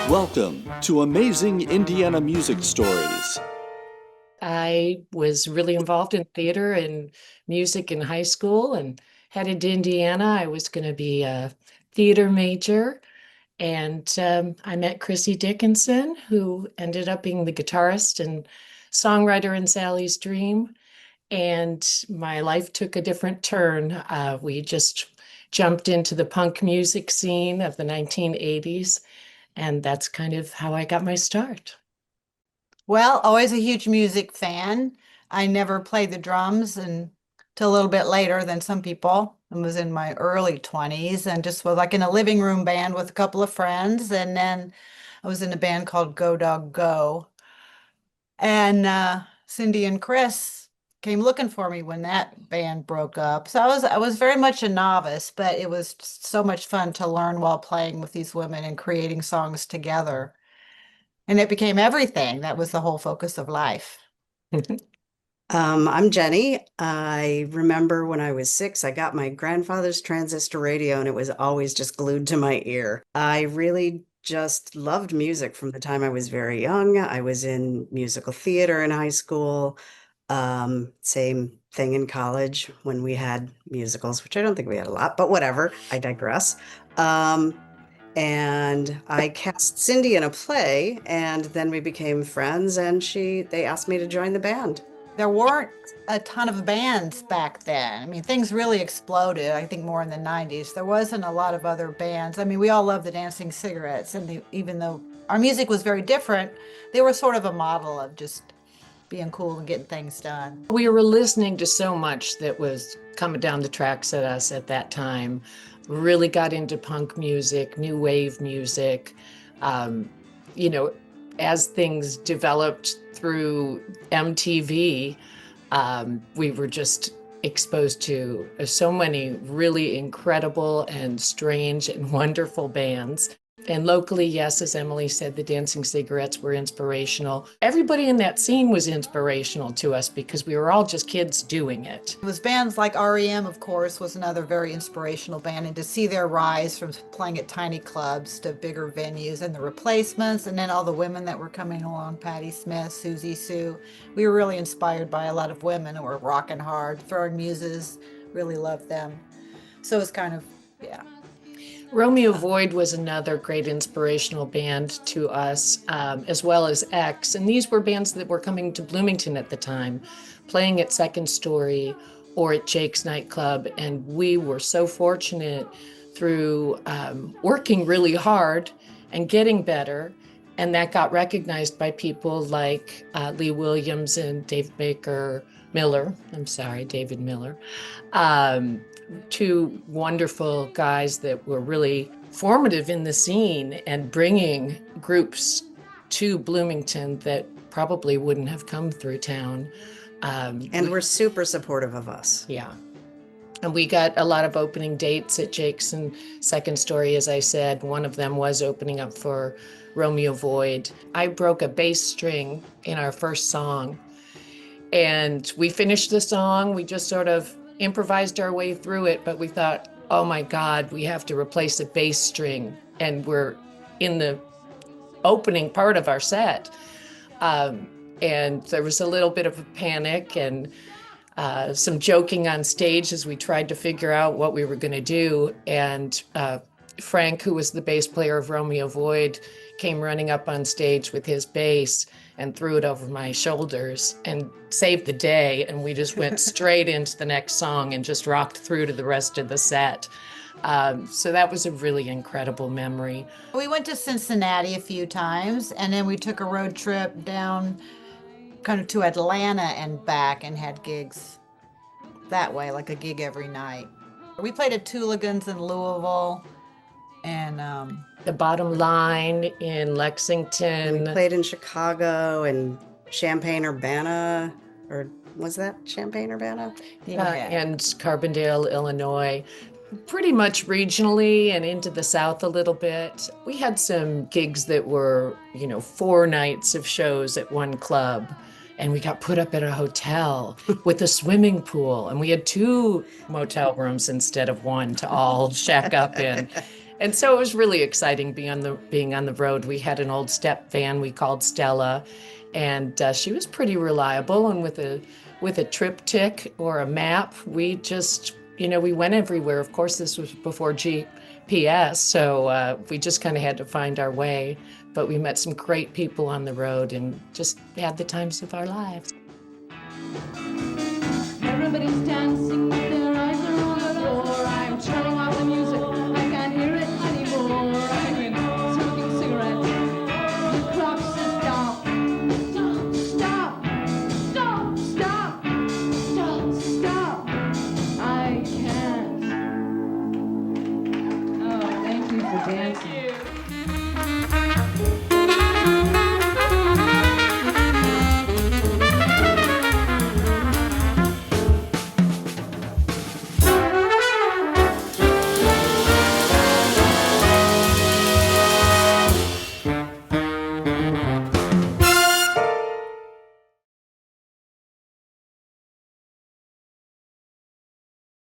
Welcome to Amazing Indiana Music Stories. I was really involved in theater and music in high school and headed to Indiana. I was going to be a theater major. And I met Chrissie Dickinson, who ended up being the guitarist and songwriter in Sally's Dream. And my life took a different turn. We just jumped into the punk music scene of the 1980s. And that's kind of how I got my start. Well, always a huge music fan. I never played the drums until a little bit later than some people. I was in my early 20s and just was like in a living room band with a couple of friends. And then I was in a band called Go Dog Go. And Cindy and Chris came looking for me when that band broke up. So I was very much a novice, but it was just so much fun to learn while playing with these women and creating songs together. And it became everything. That was the whole focus of life. I'm Jenny. I remember when I was 6, I got my grandfather's transistor radio and it was always just glued to my ear. I really just loved music from the time I was very young. I was in musical theater in high school. Same thing in college when we had musicals, which I don't think we had a lot, but whatever. I digress. And I cast Cindy in a play, and then we became friends, and they asked me to join the band. There weren't a ton of bands back then. I mean, things really exploded, I think more in the 90s. There wasn't a lot of other bands. I mean, we all loved the Dancing Cigarettes, and even though our music was very different, they were sort of a model of just being cool and getting things done. We were listening to so much that was coming down the tracks at us at that time. Really got into punk music, new wave music. You know, as things developed through MTV, we were just exposed to so many really incredible and strange and wonderful bands. And locally, yes, as Emily said, the Dancing Cigarettes were inspirational. Everybody in that scene was inspirational to us because we were all just kids doing it. It was bands like REM, of course, was another very inspirational band. And to see their rise from playing at tiny clubs to bigger venues, and the Replacements, and then all the women that were coming along, Patti Smith, Susie Sue. We were really inspired by a lot of women who were rocking hard, throwing muses, really loved them. So it's kind of, yeah. Romeo Void was another great inspirational band to us, as well as X. And these were bands that were coming to Bloomington at the time, playing at Second Story or at Jake's nightclub. And we were so fortunate through working really hard and getting better. And that got recognized by people like Lee Williams and David Miller. Two wonderful guys that were really formative in the scene and bringing groups to Bloomington that probably wouldn't have come through town. And were super supportive of us. Yeah. And we got a lot of opening dates at Jake's and Second Story, as I said. One of them was opening up for Romeo Void. I broke a bass string in our first song. And we finished the song. We just sort of improvised our way through it, but we thought, oh my God, we have to replace a bass string. And we're in the opening part of our set. And there was a little bit of a panic and some joking on stage as we tried to figure out what we were going to do. And Frank, who was the bass player of Romeo Void, came running up on stage with his bass and threw it over my shoulders and saved the day. And we just went straight into the next song and just rocked through to the rest of the set. So that was a really incredible memory. We went to Cincinnati a few times, and then we took a road trip down kind of to Atlanta and back and had gigs that way, like a gig every night. We played at Tooligans in Louisville and The Bottom Line in We Lexington. played in Chicago and Champaign-Urbana, or was that Champaign-Urbana? And Carbondale, Illinois, pretty much regionally and into the South a little bit. We had some gigs that were, 4 nights of shows at one club, and we got put up at a hotel with a swimming pool, and we had 2 motel rooms instead of 1 to all shack up in. And so it was really exciting being on the road. We had an old step van we called Stella, and she was pretty reliable. And with a triptych or a map, we just, we went everywhere. Of course, this was before GPS, so we just kind of had to find our way. But we met some great people on the road and just had the times of our lives. Everybody's dancing.